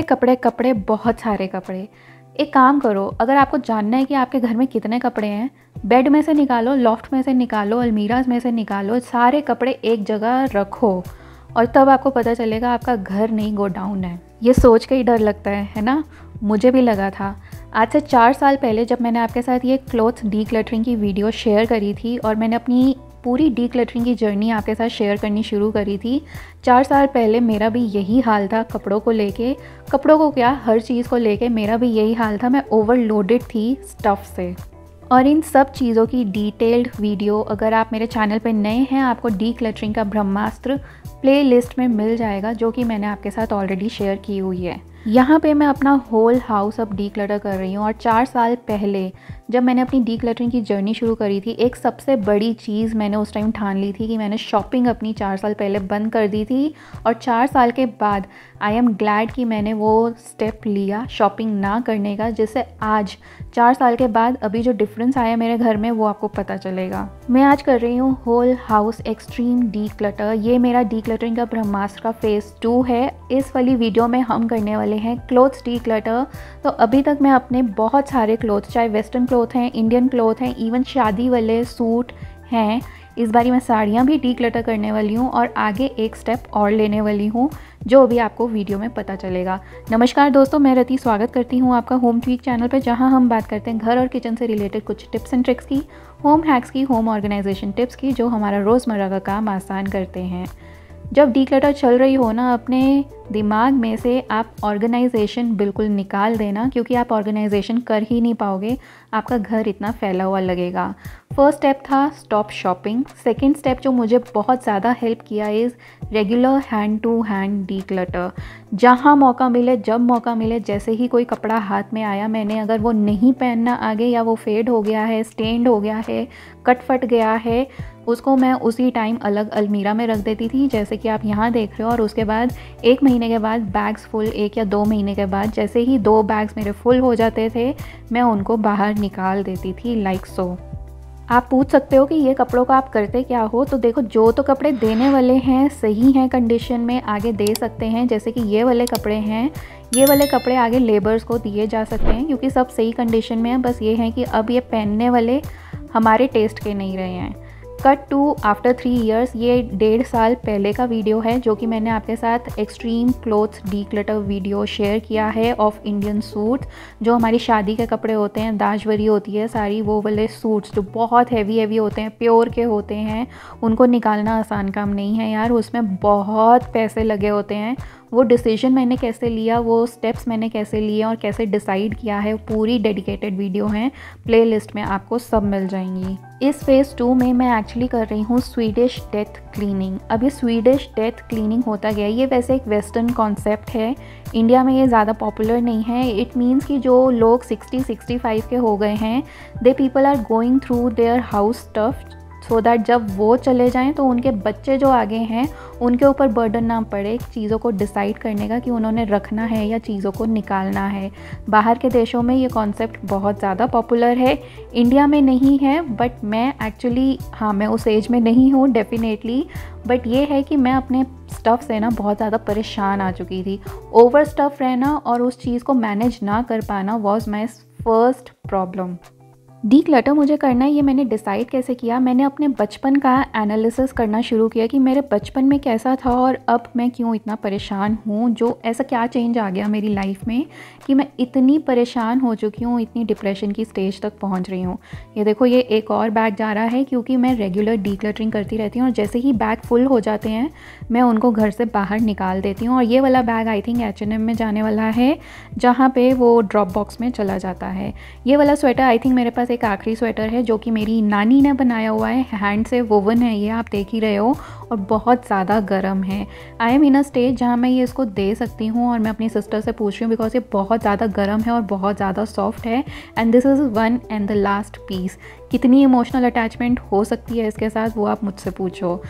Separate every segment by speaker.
Speaker 1: कपड़े कपड़े बहुत सारे कपड़े। एक काम करो, अगर आपको जानना है कि आपके घर में कितने कपड़े हैं, बेड में से निकालो, लॉफ्ट में से निकालो, अलमीराज में से निकालो, सारे कपड़े एक जगह रखो और तब आपको पता चलेगा आपका घर नहीं गो डाउन है। ये सोच के ही डर लगता है ना? मुझे भी लगा था। आज से 4 साल पहले जब मैंने आपके साथ ये क्लोथ्स डीक्लटरिंग की वीडियो शेयर करी थी और मैंने अपनी पूरी डीक्लटरिंग की जर्नी आपके साथ शेयर करनी शुरू करी थी, 4 साल पहले मेरा भी यही हाल था। कपड़ों को लेके, कपड़ों को क्या, हर चीज़ को लेके मेरा भी यही हाल था। मैं ओवरलोडेड थी स्टफ़ से। और इन सब चीज़ों की डिटेल्ड वीडियो अगर आप मेरे चैनल पे नए हैं, आपको डीक्लटरिंग का ब्रह्मास्त्र प्लेलिस्ट में मिल जाएगा, जो कि मैंने आपके साथ ऑलरेडी शेयर की हुई है। यहाँ पे मैं अपना होल हाउस अब डीक्लटर कर रही हूँ। और 4 साल पहले जब मैंने अपनी डीक्लटरिंग की जर्नी शुरू करी थी, एक सबसे बड़ी चीज़ मैंने उस टाइम ठान ली थी कि मैंने शॉपिंग अपनी 4 साल पहले बंद कर दी थी। और 4 साल के बाद आई एम ग्लैड कि मैंने वो स्टेप लिया शॉपिंग ना करने का, जिससे आज 4 साल के बाद अभी जो डिफरेंस आया मेरे घर में वो आपको पता चलेगा। मैं आज कर रही हूँ होल हाउस एक्सट्रीम डीक्लटर। ये मेरा डीक्लटरिंग का ब्रह्मास्त्र का फेज़ 2 है। इस वाली वीडियो में हम करने वाले हैं क्लोथ्स डीक्लटर। तो अभी तक मैं अपने बहुत सारे क्लोथ, चाहे वेस्टर्न क्लोथ हैं, इंडियन क्लोथ हैं, इवन शादी वाले सूट हैं, इस बारी मैं साड़ियाँ भी डीक्लटर करने वाली हूँ और आगे एक स्टेप और लेने वाली हूँ, जो अभी आपको वीडियो में पता चलेगा। नमस्कार दोस्तों, मैं रति स्वागत करती हूँ आपका होम ट्वीक चैनल पर, जहाँ हम बात करते हैं घर और किचन से रिलेटेड कुछ टिप्स एंड ट्रिक्स की, होम हैक्स की, होम ऑर्गेनाइजेशन टिप्स की, जो हमारा रोज़मर्रा का काम आसान करते हैं। जब डीक्लटर चल रही हो ना, अपने दिमाग में से आप ऑर्गेनाइजेशन बिल्कुल निकाल देना, क्योंकि आप ऑर्गेनाइजेशन कर ही नहीं पाओगे, आपका घर इतना फैला हुआ लगेगा। फर्स्ट स्टेप था स्टॉप शॉपिंग। सेकंड स्टेप जो मुझे बहुत ज़्यादा हेल्प किया is regular hand to hand declutter. जहाँ मौका मिले, जब मौका मिले, जैसे ही कोई कपड़ा हाथ में आया, मैंने अगर वो नहीं पहनना आगे या वो फेड हो गया है, स्टेन्ड हो गया है, कट फट गया है, उसको मैं उसी टाइम अलग अलमीरा में रख देती थी, जैसे कि आप यहाँ देख रहे हो। और उसके बाद 1 महीने के बाद बैग्स फुल, 1 या 2 महीने के बाद जैसे ही 2 बैग्स मेरे फुल हो जाते थे, मैं उनको बाहर निकाल देती थी लाइक सो। आप पूछ सकते हो कि ये कपड़ों का आप करते क्या हो? तो देखो, जो तो कपड़े देने वाले हैं, सही हैं कंडीशन में, आगे दे सकते हैं। जैसे कि ये वाले कपड़े हैं, ये वाले कपड़े आगे लेबर्स को दिए जा सकते हैं, क्योंकि सब सही कंडीशन में है। बस ये है कि अब ये पहनने वाले हमारे टेस्ट के नहीं रहे हैं। कट टू आफ्टर 3 ईयर्स, ये 1.5 साल पहले का वीडियो है, जो कि मैंने आपके साथ extreme clothes declutter video share किया है ऑफ इंडियन सूट्स। जो हमारी शादी के कपड़े होते हैं, दाजवरी होती है सारी, वो वाले सूट्स जो बहुत हैवी होते हैं, प्योर के होते हैं, उनको निकालना आसान काम नहीं है यार, उसमें बहुत पैसे लगे होते हैं। वो डिसीजन मैंने कैसे लिया, वो स्टेप्स मैंने कैसे लिए और कैसे डिसाइड किया है, पूरी डेडिकेटेड वीडियो हैं, प्लेलिस्ट में आपको सब मिल जाएंगी। इस फेज़ 2 में मैं एक्चुअली कर रही हूँ स्वीडिश डेथ क्लीनिंग। अब ये स्वीडिश डेथ क्लीनिंग होता गया, ये वैसे एक वेस्टर्न कॉन्सेप्ट है, इंडिया में ये ज़्यादा पॉपुलर नहीं है। इट मीन्स कि जो लोग 60-65 के हो गए हैं, they people are going through their house stuff, so that जब वो चले जाएं तो उनके बच्चे जो आगे हैं उनके ऊपर बर्डन ना पड़े चीज़ों को डिसाइड करने का कि उन्होंने रखना है या चीज़ों को निकालना है। बाहर के देशों में ये कॉन्सेप्ट बहुत ज़्यादा पॉपुलर है, इंडिया में नहीं है। बट मैं एक्चुअली, हाँ, मैं उस एज में नहीं हूँ डेफिनेटली, बट ये है कि मैं अपने स्टफ़ से ना बहुत ज़्यादा परेशान आ चुकी थी। ओवर स्टफ़ रहना और उस चीज़ को मैनेज ना कर पाना was my first problem. Declutter मुझे करना है, ये मैंने डिसाइड कैसे किया। मैंने अपने बचपन का एनालिसिस करना शुरू किया कि मेरे बचपन में कैसा था और अब मैं क्यों इतना परेशान हूँ, जो ऐसा क्या चेंज आ गया मेरी लाइफ में कि मैं इतनी परेशान हो चुकी हूँ, इतनी डिप्रेशन की स्टेज तक पहुँच रही हूँ। ये देखो, ये एक और बैग जा रहा है, क्योंकि मैं रेगुलर डीक्लटरिंग करती रहती हूँ और जैसे ही बैग फुल हो जाते हैं मैं उनको घर से बाहर निकाल देती हूँ। और ये वाला बैग आई थिंक H&M में जाने वाला है, जहाँ पे वो ड्रॉप बॉक्स में चला जाता है। ये वाला स्वेटर आई थिंक मेरे पास एक आखिरी स्वेटर है, जो कि मेरी नानी ने बनाया हुआ है, हैंड से वोवन है, ये आप देख ही रहे हो, और बहुत ज़्यादा गर्म है। I am in a stage जहाँ मैं ये इसको दे सकती हूँ और मैं अपनी सिस्टर से पूछ रही हूँ, बिकॉज ये बहुत ज़्यादा गर्म है और बहुत ज़्यादा सॉफ्ट है। And this is one and the last piece. कितनी इमोशनल अटैचमेंट हो सकती है इसके साथ, वो आप मुझसे पूछो।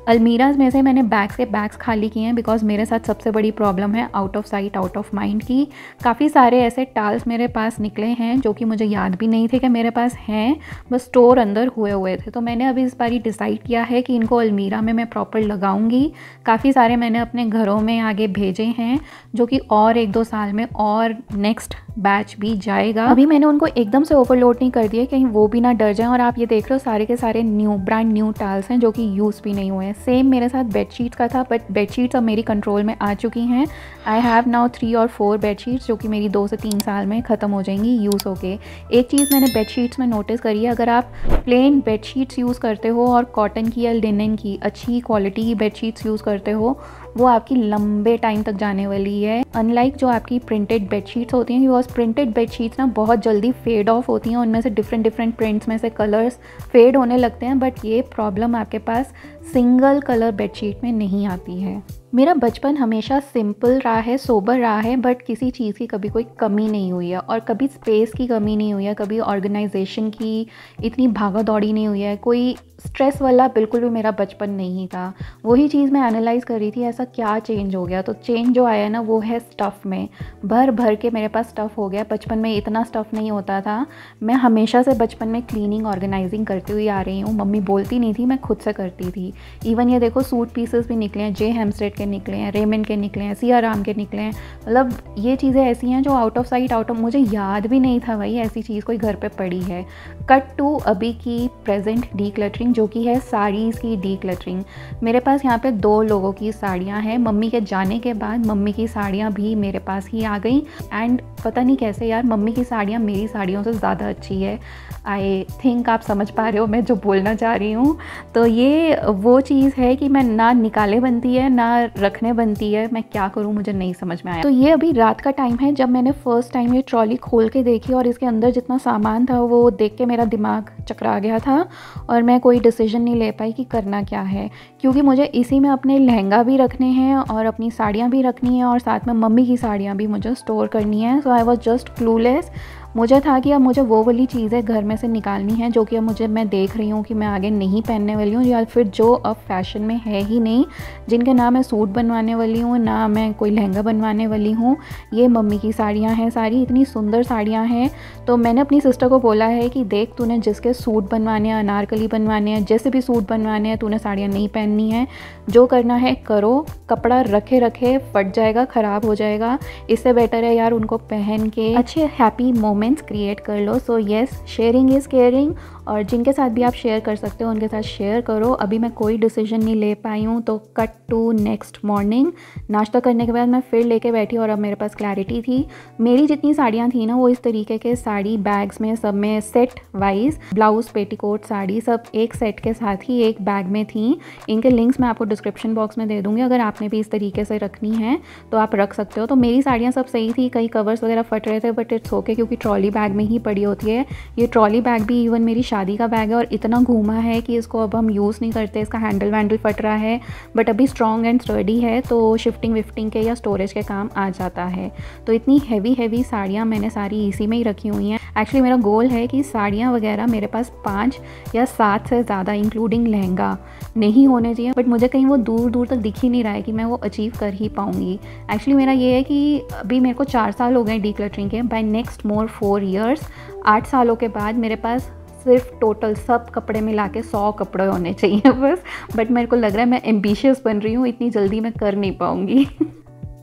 Speaker 1: अलमीराज में से मैंने बैग्स के बैग्स खाली किए हैं बिकॉज मेरे साथ सबसे बड़ी प्रॉब्लम है out of sight out of mind की। काफ़ी सारे ऐसे टाल्स मेरे पास निकले हैं जो कि मुझे याद भी नहीं थे कि मेरे पास हैं, बस स्टोर अंदर हुए थे। तो मैंने अभी इस बारी डिसाइड किया है कि इनको अलमीरा में मैं प्रॉपर लगाऊंगी। काफ़ी सारे मैंने अपने घरों में आगे भेजे हैं जो कि और 1-2 साल में और नेक्स्ट बैच भी जाएगा। अभी मैंने उनको एकदम से ओवरलोड नहीं कर दिया कहीं वो भी ना डर जाएं। और आप ये देख रहे हो सारे के सारे ब्रांड न्यू टाल्स हैं जो कि यूज़ भी नहीं हुए हैं। सेम मेरे साथ बेडशीट्स का था, बट बेडशीट्स अब मेरी कंट्रोल में आ चुकी हैं। आई हैव नाउ 3 और 4 बेडशीट्स जो कि मेरी 2 से 3 साल में ख़त्म हो जाएंगी यूज़ होके। एक चीज़ मैंने बेडशीट्स में नोटिस करी है, अगर आप प्लेन बेडशीट्स यूज़ करते हो और कॉटन की या लिनन की अच्छी क्वालिटी की बेडशीट्स यूज़ करते हो, वो आपकी लंबे टाइम तक जाने वाली है। अनलाइक जो आपकी प्रिंटेड बेडशीट्स होती हैं, बिकॉज प्रिंटेड बेडशीट्स ना बहुत जल्दी फेड ऑफ होती हैं, उनमें से डिफरेंट प्रिंट्स में से कलर्स फेड होने लगते हैं, बट ये प्रॉब्लम आपके पास सिंगल कलर बेडशीट में नहीं आती है। मेरा बचपन हमेशा सिंपल रहा है, सोबर रहा है, बट किसी चीज़ की कभी कोई कमी नहीं हुई है और कभी स्पेस की कमी नहीं हुई है, कभी ऑर्गेनाइजेशन की इतनी भागा दौड़ी नहीं हुई है, कोई स्ट्रेस वाला बिल्कुल भी मेरा बचपन नहीं था। वही चीज़ मैं एनालाइज़ कर रही थी ऐसा क्या चेंज हो गया। तो चेंज जो आया ना वो है स्टफ़ में, भर भर के मेरे पास स्टफ़ हो गया। बचपन में इतना स्टफ़ नहीं होता था। मैं हमेशा से बचपन में क्लीनिंग ऑर्गेनाइजिंग करती हुई आ रही हूँ। मम्मी बोलती नहीं थी, मैं खुद से करती थी। इवन ये देखो सूट पीसेस भी निकले हैं, जे हेम्स्टेड के निकले हैं, रेमंड के निकले हैं, सिया राम के निकले हैं। मतलब ये चीज़ें ऐसी हैं जो out of sight out of, मुझे याद भी नहीं था भाई ऐसी चीज़ कोई घर पे पड़ी है। कट टू अभी की प्रेजेंट डीक्लटरिंग जो कि है साड़ीज़ की डीक्लटरिंग। मेरे पास यहाँ पे 2 लोगों की साड़ियाँ हैं। मम्मी के जाने के बाद मम्मी की साड़ियाँ भी मेरे पास ही आ गई। एंड पता नहीं कैसे यार मम्मी की साड़ियाँ मेरी साड़ियों से ज़्यादा अच्छी है। आई थिंक आप समझ पा रहे हो मैं जो बोलना चाह रही हूँ। तो ये वो चीज़ है कि मैं ना निकाले बनती है ना रखने बनती है, मैं क्या करूँ मुझे नहीं समझ में आया। तो ये अभी रात का टाइम है जब मैंने फ़र्स्ट टाइम ये ट्रॉली खोल के देखी और इसके अंदर जितना सामान था वो देख के मेरा दिमाग चकरा गया था और मैं कोई डिसीजन नहीं ले पाई कि करना क्या है, क्योंकि मुझे इसी में अपने लहंगा भी रखने हैं और अपनी साड़ियाँ भी रखनी हैं और साथ में मम्मी की साड़ियाँ भी मुझे स्टोर करनी है। सो आई वॉज जस्ट क्लूलेस। मुझे था कि अब मुझे वो वाली चीज़ें घर में से निकालनी है जो कि अब मैं देख रही हूँ कि मैं आगे नहीं पहनने वाली हूँ, या फिर जो अब फैशन में है ही नहीं, जिनके ना मैं सूट बनवाने वाली हूँ ना मैं कोई लहंगा बनवाने वाली हूँ। ये मम्मी की साड़ियाँ हैं, सारी इतनी सुंदर साड़ियाँ हैं। तो मैंने अपनी सिस्टर को बोला है कि देख तूने जिसके सूट बनवाने हैं, अनारकली बनवाने हैं, जैसे भी सूट बनवाने हैं, तूने साड़ियाँ नहीं पहननी है, जो करना है करो। कपड़ा रखे रखे फट जाएगा, ख़राब हो जाएगा, इससे बेटर है यार उनको पहन के अच्छे हैप्पी मोमेंट्स क्रिएट कर लो। So yes, sharing is caring, और जिनके साथ भी आप शेयर कर सकते हो उनके साथ शेयर करो। अभी मैं कोई डिसीजन नहीं ले पाई हूँ। तो कट टू नेक्स्ट मॉर्निंग, नाश्ता करने के बाद मैं फिर लेके बैठी और अब मेरे पास क्लैरिटी थी। मेरी जितनी साड़ियाँ थी ना वो इस तरीके के साड़ी बैग्स में, सब में set wise, blouse petticoat sari सब एक सेट के साथ ही एक बैग में थी। इनके लिंक्स मैं आपको डिस्क्रिप्शन बॉक्स में दे दूँगी, अगर आपने भी इस तरीके से रखनी है तो आप रख सकते हो। तो मेरी साड़ियाँ सब सही थी, कई कवर्स वगैरह फट रहे थे बट इट्स ओके, क्योंकि ट्रॉली बैग में ही पड़ी होती है। ये ट्रॉली बैग भी इवन मेरी शादी का बैग है और इतना घूमा है कि इसको अब हम यूज़ नहीं करते, इसका हैंडल वैंडल फट रहा है, बट अभी स्ट्रॉन्ग एंड स्टर्डी है तो शिफ्टिंग विफ्टिंग के या स्टोरेज के काम आ जाता है। तो इतनी हैवी साड़ियाँ मैंने सारी इसी में ही रखी हुई हैं। एक्चुअली मेरा गोल है कि साड़ियाँ वगैरह मेरे पास 5 या 7 से ज़्यादा इंक्लूडिंग लहंगा नहीं होने चाहिए, बट मुझे कहीं वो दूर दूर तक दिख ही नहीं रहा है कि मैं वो अचीव कर ही पाऊँगी। एक्चुअली मेरा ये है कि अभी मेरे को 4 साल हो गए डीक्लटरिंग के, बाय नेक्स्ट मोर 4 ईयर्स, 8 सालों के बाद मेरे पास सिर्फ टोटल सब कपड़े मिला के 100 कपड़े होने चाहिए बस। बट मेरे को लग रहा है मैं एम्बिशियस बन रही हूँ, इतनी जल्दी मैं कर नहीं पाऊँगी।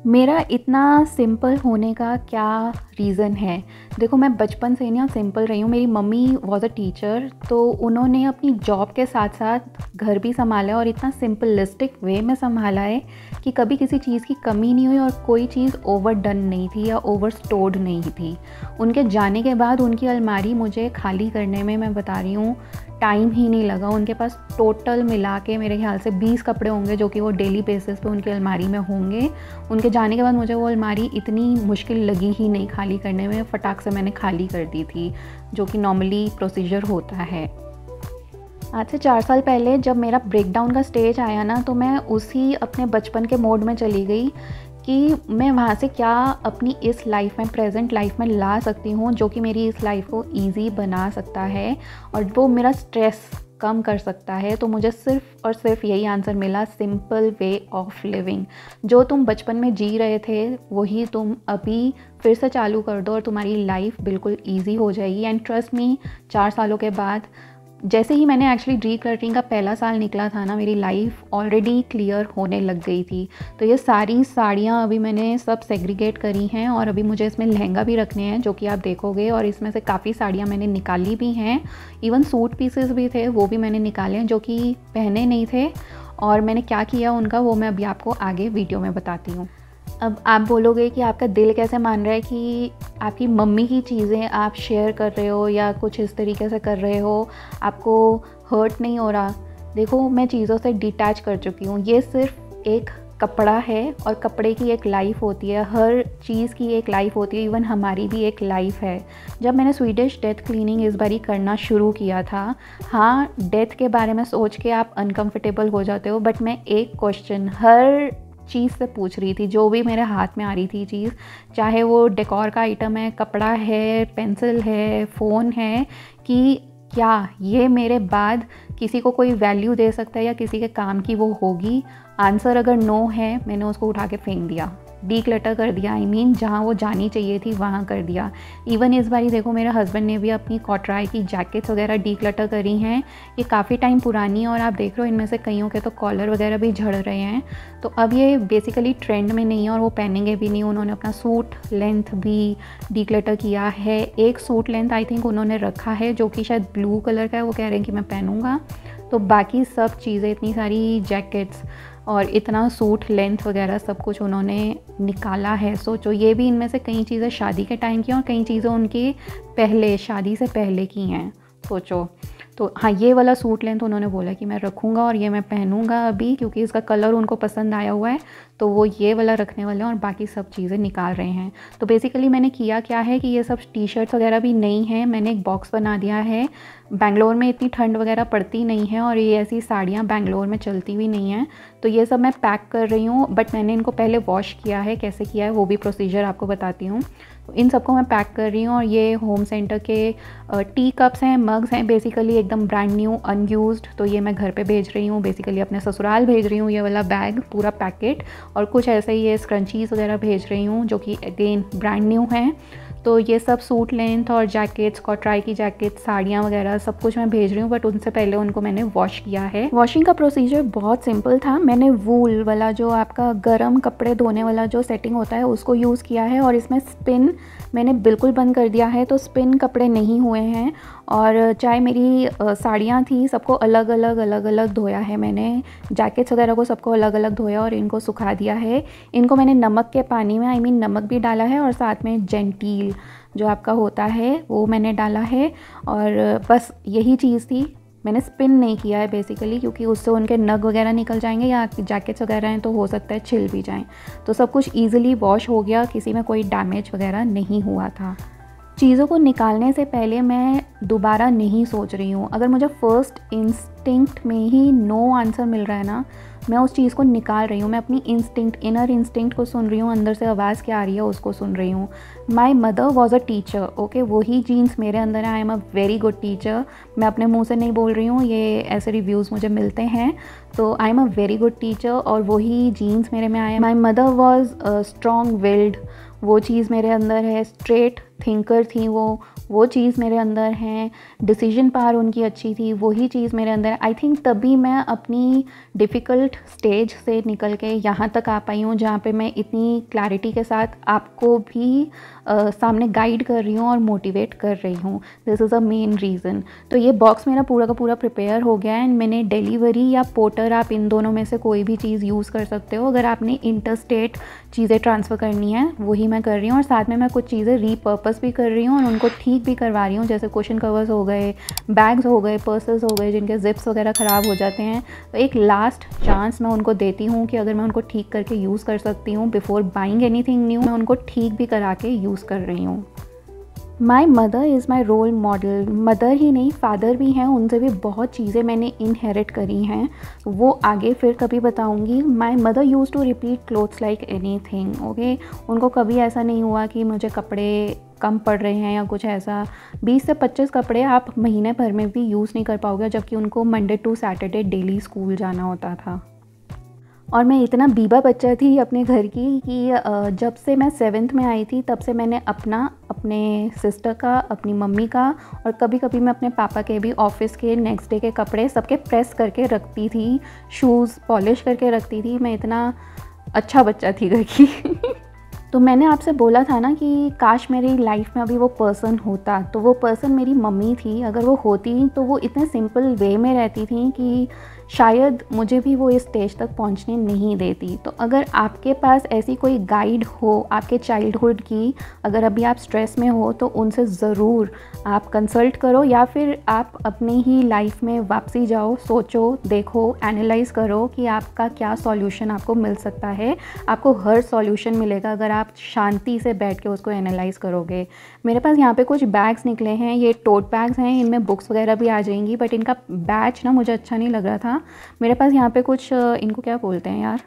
Speaker 1: मेरा इतना सिंपल होने का क्या रीज़न है? देखो मैं बचपन से ही ना सिंपल रही हूँ। मेरी मम्मी वॉज अ टीचर, तो उन्होंने अपनी जॉब के साथ साथ घर भी संभाला और इतना सिंपलिस्टिक वे में संभाला है कि कभी किसी चीज़ की कमी नहीं हुई और कोई चीज़ ओवर डन नहीं थी या ओवर स्टोर्ड नहीं थी। उनके जाने के बाद उनकी अलमारी मुझे खाली करने में, मैं बता रही हूँ, टाइम ही नहीं लगा। उनके पास टोटल मिला के मेरे ख्याल से 20 कपड़े होंगे जो कि वो डेली बेसिस पे उनकी अलमारी में होंगे। उनके जाने के बाद मुझे वो अलमारी इतनी मुश्किल लगी ही नहीं खाली करने में, फटाक से मैंने खाली कर दी थी, जो कि नॉर्मली प्रोसीजर होता है। आज से 4 साल पहले जब मेरा ब्रेकडाउन का स्टेज आया ना, तो मैं उसी अपने बचपन के मोड में चली गई कि मैं वहाँ से क्या अपनी इस लाइफ में, प्रेजेंट लाइफ में ला सकती हूँ जो कि मेरी इस लाइफ को ईजी बना सकता है और वो मेरा स्ट्रेस कम कर सकता है, तो मुझे सिर्फ़ और सिर्फ यही आंसर मिला, सिंपल वे ऑफ लिविंग। जो तुम बचपन में जी रहे थे वही तुम अभी फिर से चालू कर दो और तुम्हारी लाइफ बिल्कुल ईजी हो जाएगी। एंड ट्रस्ट मी, 4 सालों के बाद जैसे ही मैंने एक्चुअली डीक्लटरिंग का पहला साल निकला था ना, मेरी लाइफ ऑलरेडी क्लियर होने लग गई थी। तो ये सारी साड़ियाँ अभी मैंने सब सेग्रीगेट करी हैं और अभी मुझे इसमें लहंगा भी रखने हैं, जो कि आप देखोगे। और इसमें से काफ़ी साड़ियाँ मैंने निकाली भी हैं, इवन सूट पीसेस भी थे वो भी मैंने निकाले हैं, जो कि पहने नहीं थे। और मैंने क्या किया उनका, वो मैं अभी आपको आगे वीडियो में बताती हूँ। अब आप बोलोगे कि आपका दिल कैसे मान रहा है कि आपकी मम्मी की चीज़ें आप शेयर कर रहे हो या कुछ इस तरीके से कर रहे हो, आपको हर्ट नहीं हो रहा। देखो, मैं चीज़ों से डिटैच कर चुकी हूँ। ये सिर्फ एक कपड़ा है और कपड़े की एक लाइफ होती है, हर चीज़ की एक लाइफ होती है, इवन हमारी भी एक लाइफ है। जब मैंने स्वीडिश डेथ क्लीनिंग इस बारी करना शुरू किया था, हाँ, डेथ के बारे में सोच के आप अनकंफर्टेबल हो जाते हो, बट मैं एक क्वेश्चन हर चीज़ से पूछ रही थी, जो भी मेरे हाथ में आ रही थी चीज़, चाहे वो डेकोर का आइटम है, कपड़ा है, पेंसिल है, फ़ोन है, कि क्या ये मेरे बाद किसी को कोई वैल्यू दे सकता है या किसी के काम की वो होगी। आंसर अगर नो है, मैंने उसको उठा के फेंक दिया, डीक्लटर कर दिया। आई मीन जहाँ वो जानी चाहिए थी वहाँ कर दिया। इवन इस बारी देखो, मेरे हस्बैंड ने भी अपनी कॉटराई की जैकेट्स वगैरह डीक्लटर करी हैं। ये काफ़ी टाइम पुरानी है और आप देख रहे हो इनमें से कईयों के तो कॉलर वगैरह भी झड़ रहे हैं। तो अब ये बेसिकली ट्रेंड में नहीं है और वो पहनेंगे भी नहीं। उन्होंने अपना सूट लेंथ भी डीक्लटर किया है। एक सूट लेंथ आई थिंक उन्होंने रखा है, जो कि शायद ब्लू कलर का है, वो कह रहे हैं कि मैं पहनूँगा। तो बाकी सब चीज़ें, इतनी सारी जैकेट्स और इतना सूट लेंथ वगैरह सब कुछ उन्होंने निकाला है। सोचो, ये भी इनमें से कई चीज़ें शादी के टाइम की हैं और कई चीज़ें उनकी पहले, शादी से पहले की हैं। सोचो। तो हाँ, ये वाला सूट लेंथ उन्होंने बोला कि मैं रखूँगा और ये मैं पहनूँगा अभी, क्योंकि इसका कलर उनको पसंद आया हुआ है, तो वो ये वाला रखने वाले हैं और बाकी सब चीज़ें निकाल रहे हैं। तो बेसिकली मैंने किया क्या है कि ये सब टी शर्ट्स वगैरह भी नहीं है, मैंने एक बॉक्स बना दिया है। बेंगलोर में इतनी ठंड वगैरह पड़ती नहीं है और ये ऐसी साड़ियाँ बेंगलोर में चलती भी नहीं हैं, तो ये सब मैं पैक कर रही हूँ। बट मैंने इनको पहले वॉश किया है, कैसे किया है वो भी प्रोसीजर आपको बताती हूँ। तो इन सबको मैं पैक कर रही हूँ और ये होम सेंटर के टी कप्स हैं, मग्स हैं, बेसिकली एकदम ब्रांड न्यू अनयूज्ड। तो ये मैं घर पे भेज रही हूँ, बेसिकली अपने ससुराल भेज रही हूँ ये वाला बैग पूरा पैकेट। और कुछ ऐसे ही ये स्क्रंचीज़ वगैरह भेज रही हूँ, जो कि अगेन ब्रांड न्यू हैं। तो ये सब सूट लेंथ और जैकेट्स, कॉटराई की जैकेट, साड़ियाँ वगैरह सब कुछ मैं भेज रही हूँ, बट उनसे पहले उनको मैंने वॉश किया है। वॉशिंग का प्रोसीजर बहुत सिंपल था। मैंने वूल वाला, जो आपका गर्म कपड़े धोने वाला जो सेटिंग होता है, उसको यूज़ किया है और इसमें स्पिन मैंने बिल्कुल बंद कर दिया है, तो स्पिन कपड़े नहीं हुए हैं। और चाहे मेरी साड़ियाँ थी, सबको अलग अलग धोया है मैंने, जैकेट्स वगैरह को सबको अलग अलग धोया और इनको सुखा दिया है। इनको मैंने नमक के पानी में, आई मीन नमक भी डाला है और साथ में जेंटील जो आपका होता है वो मैंने डाला है। और बस यही चीज़ थी। मैंने स्पिन नहीं किया है बेसिकली, क्योंकि उससे उनके नग वगैरह निकल जाएंगे या जैकेट्स वगैरह हैं तो हो सकता है छिल भी जाएं। तो सब कुछ ईजिली वॉश हो गया, किसी में कोई डैमेज वगैरह नहीं हुआ था। चीज़ों को निकालने से पहले मैं दोबारा नहीं सोच रही हूँ। अगर मुझे फ़र्स्ट इंस्टिंक्ट में ही नो आंसर मिल रहा है ना, मैं उस चीज़ को निकाल रही हूँ। मैं अपनी इंस्टिंक्ट, इनर इंस्टिंक्ट को सुन रही हूँ, अंदर से आवाज़ क्या आ रही है उसको सुन रही हूँ। My mother was a teacher, okay, वही जीन्स मेरे अंदर है। I am a very good teacher. मैं अपने मुंह से नहीं बोल रही हूँ, ये ऐसे रिव्यूज़ मुझे मिलते हैं। तो I am a very good teacher और वही जीन्स मेरे में आए। My mother was strong willed, वो चीज़ मेरे अंदर है। स्ट्रेट थिंकर थी वो चीज़ मेरे अंदर है। डिसीजन पावर उनकी अच्छी थी, वही चीज़ मेरे अंदर है। आई थिंक तभी मैं अपनी डिफ़िकल्ट स्टेज से निकल के यहाँ तक आ पाई हूँ, जहाँ पे मैं इतनी क्लैरिटी के साथ आपको भी सामने गाइड कर रही हूँ और मोटिवेट कर रही हूँ। This is a main reason. तो ये बॉक्स मेरा पूरा का पूरा प्रिपेयर हो गया है एंड मैंने डिलीवरी या पोर्टर, आप इन दोनों में से कोई भी चीज़ यूज़ कर सकते हो अगर आपने इंटरस्टेट चीज़ें ट्रांसफ़र करनी है, वही मैं कर रही हूँ। और साथ में मैं कुछ चीज़ें रीपर्पस भी कर रही हूँ और उनको ठीक भी करवा रही हूँ, जैसे कुशन कवर्स हो गए, बैग्स हो गए, पर्सेस हो गए जिनके जिप्स वगैरह ख़राब हो जाते हैं। तो एक लास्ट चांस मैं उनको देती हूँ कि अगर मैं उनको ठीक करके यूज़ कर सकती हूँ बिफोर बाइंग एनीथिंग न्यू, मैं उनको ठीक भी करा के यूज़ कर रही हूँ। My mother is my role model. Mother ही नहीं, फादर भी हैं, उनसे भी बहुत चीज़ें मैंने इनहेरिट करी हैं, वो आगे फिर कभी बताऊँगी। My mother use to repeat clothes like anything, okay. उनको कभी ऐसा नहीं हुआ कि मुझे कपड़े कम पड़ रहे हैं या कुछ ऐसा। 20 से 25 कपड़े आप महीने भर में भी यूज़ नहीं कर पाओगे, जबकि उनको Monday to Saturday daily school जाना होता था। और मैं इतना बीबा बच्चा थी अपने घर की कि जब से मैं 7th में आई थी तब से मैंने अपने सिस्टर का, अपनी मम्मी का और कभी कभी मैं अपने पापा के भी ऑफिस के नेक्स्ट डे के कपड़े सबके प्रेस करके रखती थी, शूज़ पॉलिश करके रखती थी। मैं इतना अच्छा बच्चा थी घर की। तो मैंने आपसे बोला था ना कि काश मेरी लाइफ में अभी वो पर्सन होता, तो वो पर्सन मेरी मम्मी थी। अगर वो होती तो वो इतने सिंपल वे में रहती थी कि शायद मुझे भी वो इस स्टेज तक पहुंचने नहीं देती। तो अगर आपके पास ऐसी कोई गाइड हो आपके चाइल्डहुड की, अगर अभी आप स्ट्रेस में हो तो उनसे ज़रूर आप कंसल्ट करो, या फिर आप अपनी ही लाइफ में वापसी जाओ, सोचो, देखो, एनालाइज़ करो कि आपका क्या सॉल्यूशन आपको मिल सकता है। आपको हर सॉल्यूशन मिलेगा अगर आप शांति से बैठ के उसको एनालाइज़ करोगे। मेरे पास यहाँ पे कुछ बैग्स निकले हैं, ये टोट बैग्स हैं, इनमें बुक्स वगैरह भी आ जाएंगी, बट इनका बैच ना मुझे अच्छा नहीं लग रहा था। मेरे पास यहाँ पे कुछ इनको क्या बोलते हैं यार,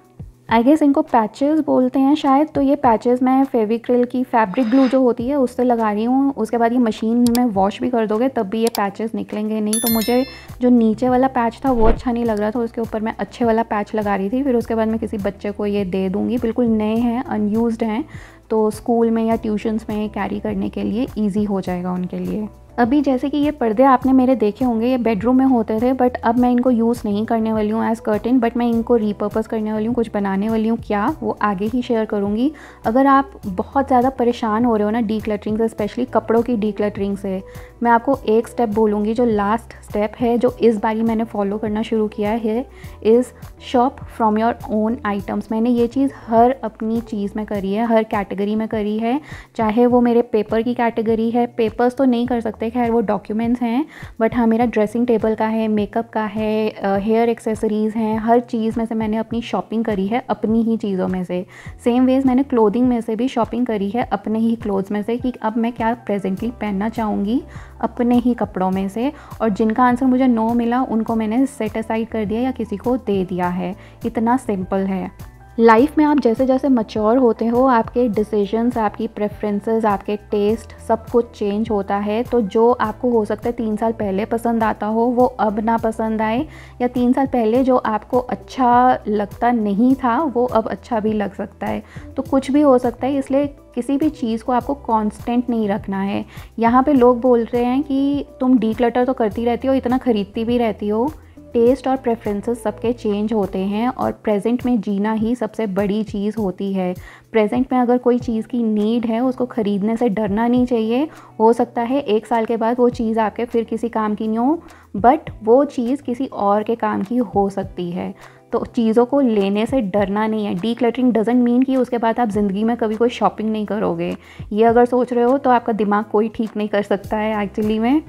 Speaker 1: आई गेस इनको पैचेस बोलते हैं शायद। तो ये पैचेस मैं फेविक्रिल की फैब्रिक ग्लू जो होती है उससे लगा रही हूँ। उसके बाद ये मशीन में वॉश भी कर दोगे तब भी ये पैचेस निकलेंगे नहीं। तो मुझे जो नीचे वाला पैच था वो अच्छा नहीं लग रहा था, उसके ऊपर मैं अच्छे वाला पैच लगा रही थी। फिर उसके बाद मैं किसी बच्चे को ये दे दूँगी, बिल्कुल नए हैं, अनयूज्ड हैं, तो स्कूल में या ट्यूशन्स में कैरी करने के लिए ईजी हो जाएगा उनके लिए। अभी जैसे कि ये पर्दे आपने मेरे देखे होंगे, ये बेडरूम में होते थे, बट अब मैं इनको यूज़ नहीं करने वाली हूँ एज़ कर्टेन, बट मैं इनको रीपर्पस करने वाली हूँ, कुछ बनाने वाली हूँ। क्या, वो आगे ही शेयर करूँगी। अगर आप बहुत ज़्यादा परेशान हो रहे हो ना डीक्लटरिंग से, स्पेशली कपड़ों की डीक्लटरिंग से, मैं आपको एक स्टेप बोलूँगी जो लास्ट स्टेप है, जो इस बारी मैंने फॉलो करना शुरू किया है, is shop from your own items. मैंने ये चीज़ हर अपनी चीज़ में करी है, हर कैटेगरी में करी है। चाहे वो मेरे पेपर की कैटेगरी है, पेपर्स तो नहीं कर सकते, खैर वो डॉक्यूमेंट्स हैं, बट हाँ मेरा ड्रेसिंग टेबल का है, मेकअप का है, हेयर एक्सेसरीज़ हैं, हर चीज़ में से मैंने अपनी शॉपिंग करी है, अपनी ही चीज़ों में से। सेम वेज मैंने क्लोथिंग में से भी शॉपिंग करी है, अपने ही क्लोथ्स में से, कि अब मैं क्या प्रेजेंटली पहनना चाहूँगी अपने ही कपड़ों में से। और जिनका आंसर मुझे नो मिला उनको मैंने सेट असाइड कर दिया या किसी को दे दिया है। इतना सिंपल है। लाइफ में आप जैसे जैसे मैच्योर होते हो, आपके डिसीजंस, आपकी प्रेफरेंसेस, आपके टेस्ट, सब कुछ चेंज होता है। तो जो आपको हो सकता है 3 साल पहले पसंद आता हो वो अब ना पसंद आए, या 3 साल पहले जो आपको अच्छा लगता नहीं था वो अब अच्छा भी लग सकता है। तो कुछ भी हो सकता है, इसलिए किसी भी चीज़ को आपको कांस्टेंट नहीं रखना है। यहाँ पे लोग बोल रहे हैं कि तुम डीक्लटर तो करती रहती हो, इतना ख़रीदती भी रहती हो। टेस्ट और प्रेफरेंसेस सबके चेंज होते हैं, और प्रेजेंट में जीना ही सबसे बड़ी चीज़ होती है। प्रेजेंट में अगर कोई चीज़ की नीड है, उसको ख़रीदने से डरना नहीं चाहिए। हो सकता है 1 साल के बाद वो चीज़ आपके फिर किसी काम की नहीं हो, बट वो चीज़ किसी और के काम की हो सकती है। तो चीज़ों को लेने से डरना नहीं है। डीक्लटरिंग डजंट मीन कि उसके बाद आप ज़िंदगी में कभी कोई शॉपिंग नहीं करोगे। ये अगर सोच रहे हो तो आपका दिमाग कोई ठीक नहीं कर सकता है। एक्चुअली में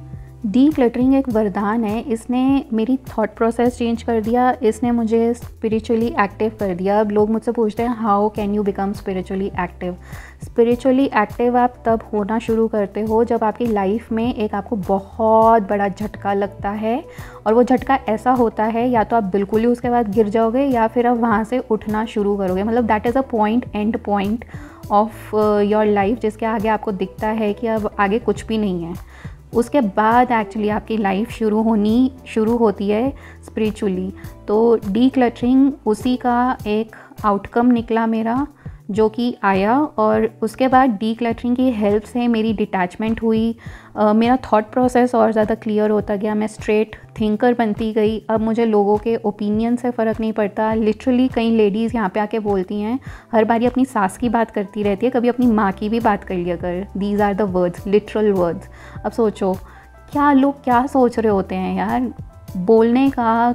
Speaker 1: डीक्लटरिंग एक वरदान है। इसने मेरी थॉट प्रोसेस चेंज कर दिया, इसने मुझे स्पिरिचुअली एक्टिव कर दिया। अब लोग मुझसे पूछते हैं how can you become spiritually active. Spiritually active आप तब होना शुरू करते हो जब आपकी लाइफ में एक आपको बहुत बड़ा झटका लगता है, और वो झटका ऐसा होता है या तो आप बिल्कुल ही उसके बाद गिर जाओगे या फिर आप वहाँ से उठना शुरू करोगे। मतलब that is a point, and point of your life, जिसके आगे आपको दिखता है कि अब आगे कुछ भी नहीं है। उसके बाद एक्चुअली आपकी लाइफ शुरू होती है स्पिरिचुअली। तो डीक्लटरिंग उसी का एक आउटकम निकला मेरा, जो कि आया। और उसके बाद डीक्लटरिंग की हेल्प से मेरी डिटैचमेंट हुई, मेरा थॉट प्रोसेस और ज़्यादा क्लियर होता गया, मैं स्ट्रेट थिंकर बनती गई। अब मुझे लोगों के ओपिनियन से फ़र्क नहीं पड़ता। लिटरली कई लेडीज़ यहाँ पे आके बोलती हैं, हर बारी अपनी सास की बात करती रहती है, कभी अपनी माँ की भी बात कर लिया कर। These are the words, literal words. अब सोचो क्या लोग क्या सोच रहे होते हैं यार। बोलने का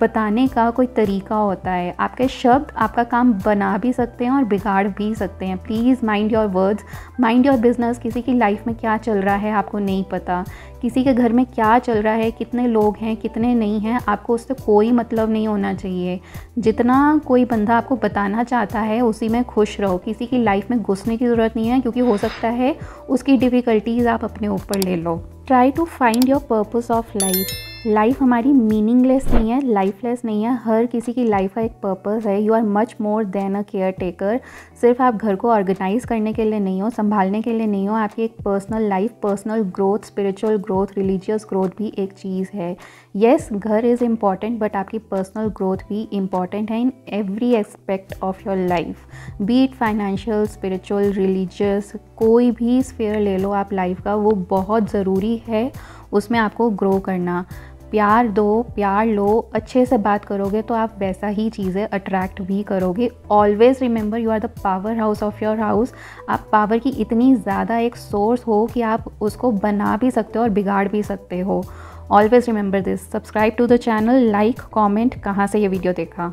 Speaker 1: बताने का कोई तरीका होता है। आपके शब्द आपका काम बना भी सकते हैं और बिगाड़ भी सकते हैं। Please mind your words, mind your business. किसी की लाइफ में क्या चल रहा है आपको नहीं पता, किसी के घर में क्या चल रहा है, कितने लोग हैं कितने नहीं हैं, आपको उससे कोई मतलब नहीं होना चाहिए। जितना कोई बंदा आपको बताना चाहता है उसी में खुश रहो। किसी की लाइफ में घुसने की ज़रूरत नहीं है, क्योंकि हो सकता है उसकी डिफ़िकल्टीज़ आप अपने ऊपर ले लो। Try to find your purpose of life. Life हमारी मीनिंगलेस नहीं है, लाइफलेस नहीं है। हर किसी की लाइफ का एक पर्पस है। You are much more than a caretaker. सिर्फ आप घर को ऑर्गेनाइज करने के लिए नहीं हो, संभालने के लिए नहीं हो। आपकी एक personal life, personal growth, spiritual growth, religious growth भी एक चीज़ है। येस, घर इज़ इम्पॉर्टेंट, बट आपकी पर्सनल ग्रोथ भी इम्पॉर्टेंट है in every aspect of your life. B it financial, spiritual, religious, कोई भी स्फेयर ले लो आप लाइफ का, वो बहुत ज़रूरी है उसमें आपको ग्रो करना। प्यार दो, प्यार लो, अच्छे से बात करोगे तो आप वैसा ही चीज़ें अट्रैक्ट भी करोगे। Always remember you are the powerhouse of your house. आप पावर की इतनी ज़्यादा एक सोर्स हो कि आप उसको बना भी सकते हो और बिगाड़ भी सकते हो। Always remember this. Subscribe to the channel, like, comment कहाँ से ये वीडियो देखा।